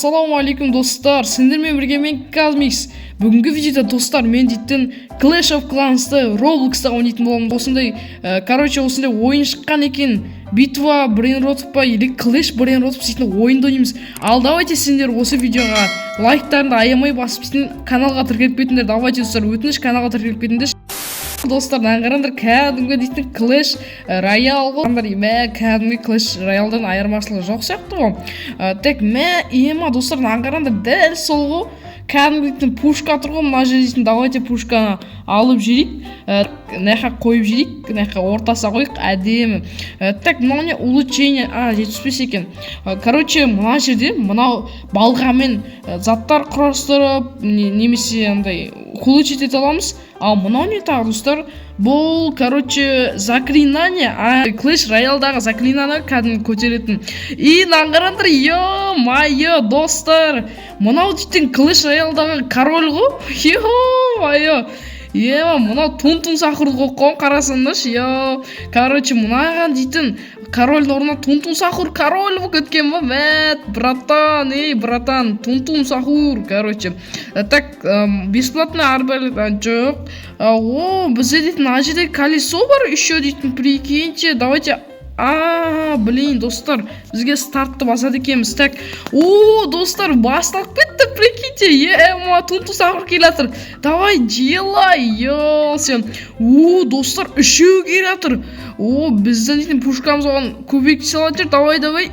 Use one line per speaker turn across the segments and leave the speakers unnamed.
Ассалаумағалейкум достар, сендермен бірге мен Казмикс. Бүгінгі видеода достар мен дейтін Clash of Clans'ты Roblox'та ойнайтын боламын. Осындай, осындай ойын шыққан екен. Битва Брейнрот па или Clash Брейнрот дейтін ойынды ойнаймыз. Ал давайте сендер осы видеоға лайктарыңды аямай басып каналға тіркеліп кетіңдер. Давайте достар, өтініш каналға тіркеліп кетіңдер. Достар, қараңдар, кәдімгі дейтін Clash Royale ғой. Кәдімгі Clash Royale'дан айырмашылығы жоқ сияқты ғой. Тек ема достар, қараңдар, дәл сол ғой. Кәдімгі дейтін пушка тұр ғой. Мына жер дейтін, давайте пушканы алып жүрейік. Нәқа қойып жүрейік, нәқа ортаса қойық, әдемі. Так, мынау не улучшение, жетіспес екен. Мына жерде, мынау балғамен заттар құрастырып, немесе андай улучшить ете аламыз. Ал мынау не тағы достар? Бұл, заклинание, Clash Royale'дағы заклинание кәдімгі көтеретін. И наңғарандар, майо, достар. Мынау дейтін Clash Royale'дағы король ғой? Мынау Тун-Тун Сахурды қойған қарасыңдаш, мынаған дейтін корольдің орнына Тун-Тун Сахур король болып кеткен ба? Братан, братан, Тун-Тун Сахур, Так, бесплатный арбалет жоқ. Бізде дейтін ажеде колесо бар, еще дейтін, прикиньте, давайте... достар, бізге стартты басады екенбіз. Так, достар, басталып кетті, прикиньте, Тун-Тун Сахур келатыр. Давай, делай, сен. Достар, үшеу келатыр. Біздің дейтін пушкамыз оған көбек салатыр. Давай.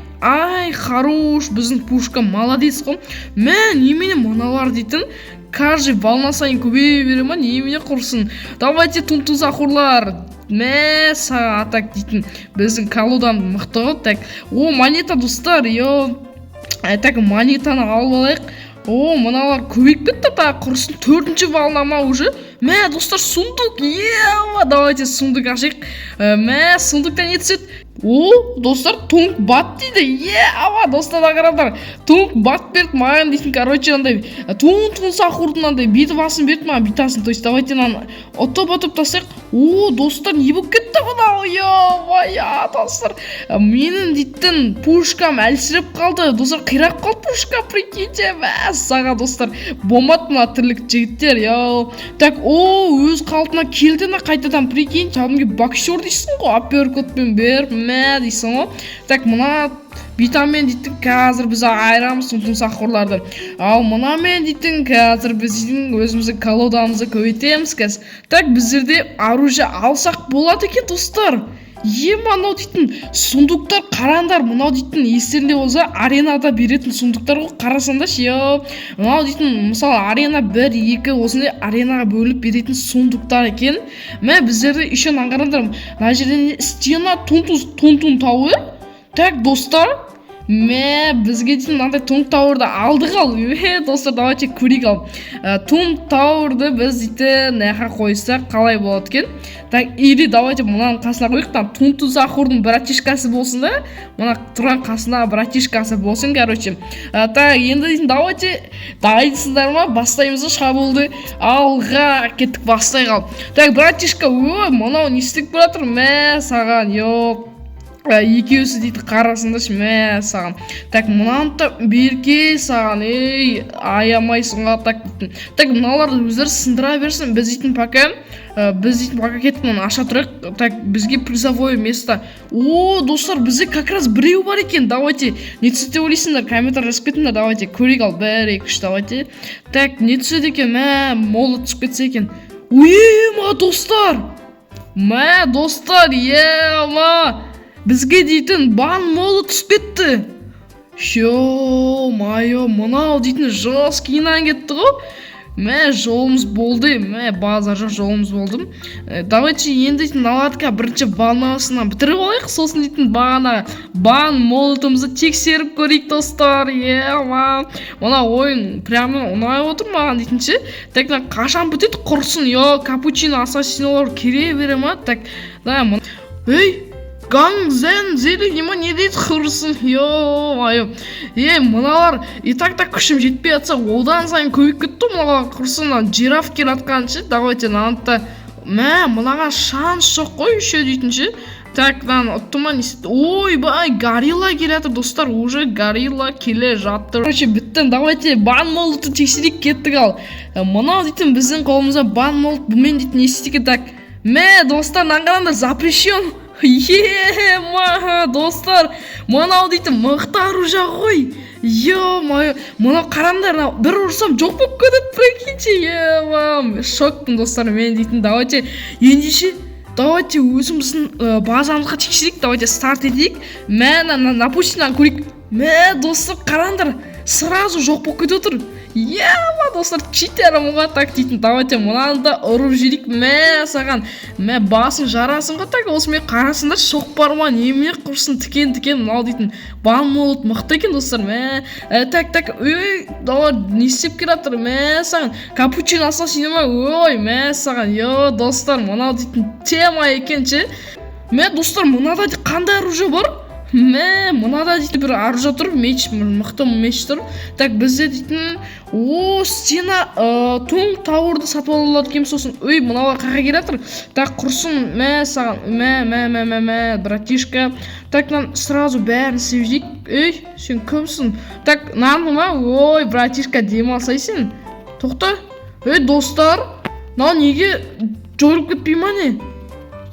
Хорош, біздің пушка молодец қой. Немене мыналар дейтін, каждый волна сайын көбейе бере ма, немене құрсын. Давайте, Тун-Тун Сахурлар. Атак дейтін біздің колодан мықты ғой. Так, монета достар, так, монетаны алып алайық. Мыналар көбейіп кетті, так, құрсын. 4-ші волнама уже. Достар, сундук, давайте сундук ашайық. Сундуктан не түседі? Достар, тунг бат дейді. Достар, қарадар, тунг бат берді маған дейтін, андай Тун-Тун Сахурдың андай битвасын берді маған, битасын. То есть, давайте отып тасайық. Достар, не болып кетті бұна? Достар, менің дейтін пушкам әлсіреп қалды. Достар, қирап қалды пушка, прикиньте. Саға, достар, бомбат мына тірлік жігіттер. Так, өз қалтына келді қайтадан, прикинь. Кәдімгі боксер дейсің ғой, апперкотпен беріп, дейсің ғой. Так, мына битамен дейтін қазір біз айырамыз Тун-Тун Сахурларды. Ал мұнамен дейтін қазір біз өзіміздің колодамызды көбейтеміз кәз. Так, біздерде оружие алсақ болады екен, достар. Мынау дейтін сундуктар қараңдар, мынау дейтін естерінде болса аренада беретін сундуктар ғой, қарасаңдаш. Мынау дейтін, мысалы, арена 1-2 осындай аренаға бөліп беретін сундуктар екен. Біздерде еще қараңдар, мына жерден стена Тун-Тун тауы. Так, достар, бізге дейтін мынандай Тун Тауырды алдық ал. Достар, давайте көрейік ал. Тун Тауырды біз дейтін нәқа қойсақ қалай болады екен. Так, или давайте мұнаның қасына қойық. Тун-Тун Сахурдың братишкасы болсын да. Мұна тұрған қасына братишкасы болсын, Так, енді дейтін давайте дайынсыздар ма? Бастаймыз шабуылды. Алға кеттік, бастай қал. Так, братишка, мұнау не істеп бұратыр? Саған, екеусі дейді қарасында саған. Так, мұнанты берке саған, аямайсыңға. Так, мұналар өздері сындыра берсін. Біз дейтін пока кеттің аша тұрық. Так, бізге призовое место. Достар, бізге как раз біреу бар екен. Давайте, не түсете ойлайсыңдар, комментар жазып кетіңдер. Давайте, көрейік ал, 1-2-3, давайте. Так, не түседі екен, молы түсіп кетсе екен. Достар, бізге дейтін бан молы түсіп кетті. Мынау дейтін жас кейінен кетті ғой. Жолымыз болды. Базар жоқ, жолымыз болды. Давайте енді дейтін наладқа бірінші волнасынан бітіріп алайық. Сосын дейтін бан молытымызды тексеріп көрейік, достар. Мына ойын прямо ұнай отыр маған дейтінші. Так, қашан бітеді құрсын. Капучино ассасинолар кере бере ма? Так, Гангзен зелі нема не дейді құрсын. Мұналар и так күшім жетпей атса, одан сайын көйіп кетті. Мұналар құрсын, жираф кел атқаншы. Давайте нанытта, мұнаға шанс жоқ қой үші дейтінші. Так, мынаны ұттым ма не істеді? Ойбай, горилла келе жатыр достар, уже горилла келе жатыр. Короче, біттін, давайте бан молотты тексерейік, кеттік ал. Мынау дейтін біздің қолымызда бан молот, бұмен дейтін не істейік. Так, мә достар, наңғаранда запрещен. Ема достар, мынау дейтін мықты оружие ғой. Ё-моё, мынау қараңдар, бір ұрсам жоқ болып кетеді, прикиньте. Ема, шоктым достар, мен дейтін. Давайте ендеше давайте өзіміздің базамызға тексерейік. Давайте старт етейік. Мә напустимнан көрейік. Мә достар, қараңдар, сразу жоқ болып кетіп отыр. Ема достар, читерімға так дейтін. Давайте мынаны да ұрып жейік. Мә саған, мә басын жарасын ғой. Так осымен қарасындар, шоқ бар ма, неме құрсын, тікен мынау дейтін. Бан молот мықты екен достар. Мә так давай не істеп келе жатыр. Мә саған капучин ассасині ма? Ой, мә саған, йо достар, мынау дейтін тема екен ше. Мә достар, мынада қандай оружие бар? Мә мынада дейтін бір оружие тұр, меч, мықты меч тұр. Так бізде дейтін стена тун тауырды сатып алады екен сосын. Ой, мыналар қаға келе жатыр. Так құрсын, мә саған, мә братишка. Так нам сразу бәрін севжейік. Ой, сен көмсің. Так наны ма? Ой, братишка, демалсайсың. Тоқта. Ой, достар, неге жойылып кетпей ма не?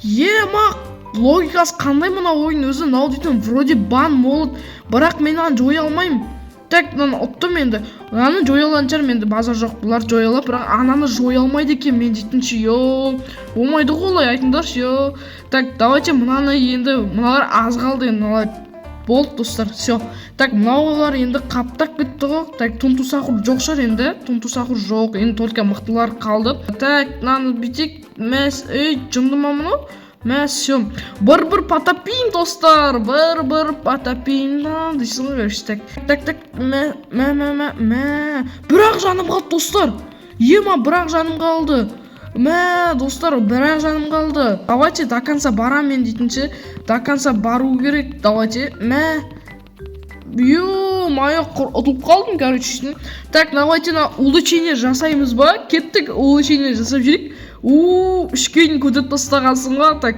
Ема логикасы қандай мына ойын өзі? Нау дейтін вроде бан молот, бірақ мен аны жой алмаймын. Так, мынаны ұттым енді. Ананы жой аланчар, менде базар жоқ, бұлар жой алып, бірақ ананы жой алмайды екен мен дейтінші. Йо, болмайды ғолай айтындаршы. Йо. Так, давайте мынаны енді, мыналар аз қалды енді, мыналар болды достар. Все. Так, мыналар енді қаптақ бітті ғой. Так, тунтусақұр жоқ шығар енді. Тунтусақұр жоқ, енді только мықтылар қалды. Так, мынаны бітек. Мәс, жынды ма мұны? Мә, все. Бір потопейін достар. Бір потопейін. Дейсің ғой өрші. Так, мә. Бірақ жаным қалды достар. Ема, бірақ жаным қалды. Мә, достар, бірақ жаным қалды. Давайте до конца барам мен дейтінші. До конца бару керек. Давайте. Мә. Ё-моё, ұтылып қалдым, короче. Так, давайте улучшение жасаймыз ба? Кеттік, улучшение жасап жүрек. Үшкейін көтет тастағансың ғой. Так,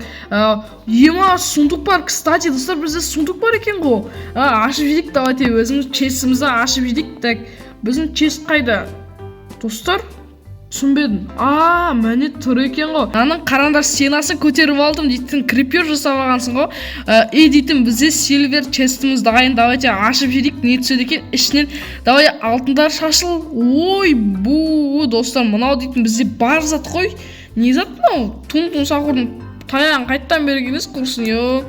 ема сундук бар. Кстати, достар, бізде сундук бар екен ғой. Ашып жедік, давайте өзіміз честімізді ашып жедік. Так, біздің чест қайда? Достар, түсінбедім. Мәне тұр екен ғой. Аның қарандар стенасын көтеріп алдым дейтін, крипер жасап алғансың ғой. Дейтін, бізде сильвер честіміз дайын. Давайте ашып жедік, не түседі екен ішінен. Давай алтындар шашыл. Ой, достар, мынау дейтін бізде бар зат қой. Не зат мынау? Тун-сақұрдың таяғын қайттан берген емес құрсын.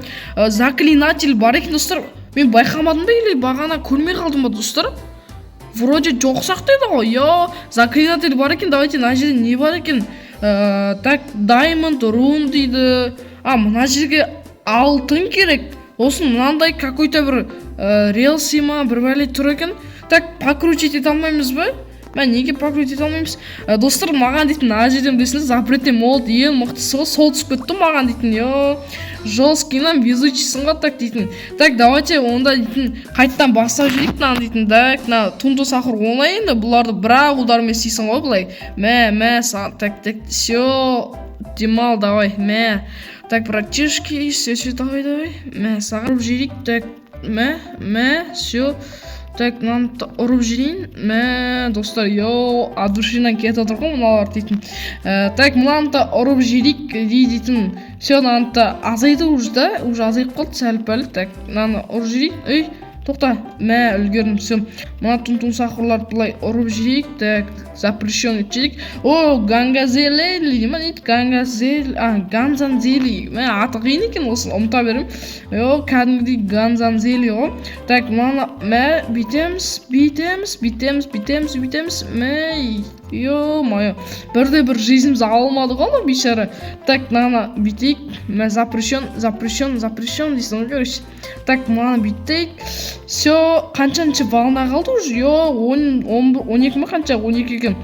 Заклинатель бар екен достар. Мен байқамадым да или бағана көрмей қалдым ба достар? Вроде жоқ сақтайды ғой. Заклинатель бар екен. Давайте мына жерде не бар екен? Так, diamond rune дейді. Мына жерге алтын керек. Осын мынандай какой-то бір релси ма бір бәле тұр екен. Так, покрутить ете алмаймыз ба? Мен неге покрутить ете алмаймыз? Достар, маған дейтін мына жерден білесіңіз, запретный молот ең мықтысы ғой. Сол түсіп кетті маған дейтін. Жесткийнан везучийсің ғой, так дейтін. Так, давайте онда дейтін қайттан бастап жүрейік мынаны дейтін. Так, тунтусақұр оңай енді. Бұларды бірақ удармен істейсің ғой бұлай. Мә, так, все, демал, давай, мә. Так, братишки, все, давай. Мә, сағырып жүрейік. Так, мә, все. Так, мынаны ұрып жүрейін. Мә, достар, от душинан кетіп отыр ғой мыналар дейтін. Так, мынаны ұрып жүрейік дейтін. Все, мынаны азайды уже да, уже азайып қалды сәл-пәл. Так, мынаны ұрып жүрейік. Тоқта, мә, үлгердім, все. Мына тун-сақырларды бұлай ұрып жүрейік. Так, запрещен етчелік. Гангазели, ма дейді? Ганзанзели. Мә, аты қиын екен осын, ұмыта берім. Кәдімгідей ганзанзели ғой. Так, мына, мә, битеміз. Мә, ё-моё. Бірде-бір жизніміз алмады ғой, бейшара. Так, мына битейік. Мә, запрещен дейсің көріш. Так, мына битейік. Все, қаншаншы вална қалды уже? 12 ма қанша? 12 екен.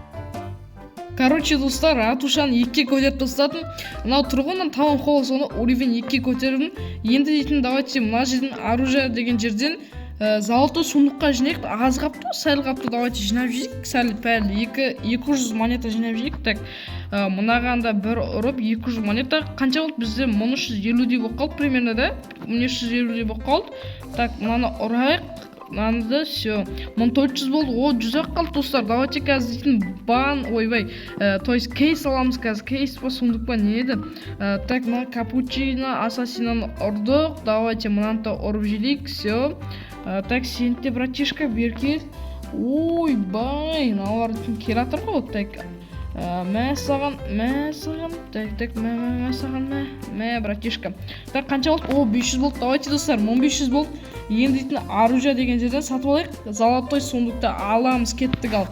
Короче, достар, атушаны 2-ке көтеріп тастадым. Мынау тұрғыннан таун холл соны уровень 2-ке көтердім. Енді дейтін, давайте мына жерден оружие деген жерден золотой сундукка жинайык. Аз калыптыр, сәл калыптыр. Давайте жинап жейик. Сәл пәл 200 монета жинап жейик. Так, мынаганда бір ұрып 200 монета. Канча болду бизде? 1350 болуп калды примерно да. 1350 болуп калды. Так, мынаны урайык. Мынаны все. 1400 болду. О, 100 калды достар. Давайте казір дейтін бан, ойбай. То есть кейс аламыз казір. Кейс па сундук па не еді? Так, мына капучино, ассасинаны ұрдық. Давайте мынаны да ұрып жейік. Все. Так, сенте, братишка, берке. Ойбай, мыналардың келатыр ғой. Так, мә саған. Так, мә саған, мә, братишка. Так, қанша болды? О, 500 болды. Давайте достар, 1500 болды. Енді дейтін оружие деген жерден сатып алайық. Золотой сундукты аламыз, кеттік ал.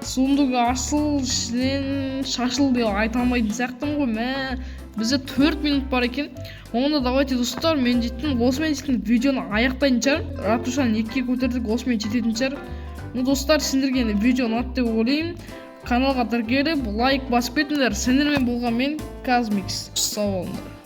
Сундук асыл, шлен, шашыл деп айта алмайтын сияқтымын ғой. Мә, бізде 4 минут бар екен. Онда давайте достар, мен дейтін, осымен дейтін видеоны аяқтайтын шығар. Ратушаны 2-ге көтердік, осымен жететін шығар. Ну достар, сендерге видео ұнады деп ойлаймын. Каналға тіркеліп, лайк басып кетіңдер. Сендермен болған мен Казмикс. Сау болыңдар.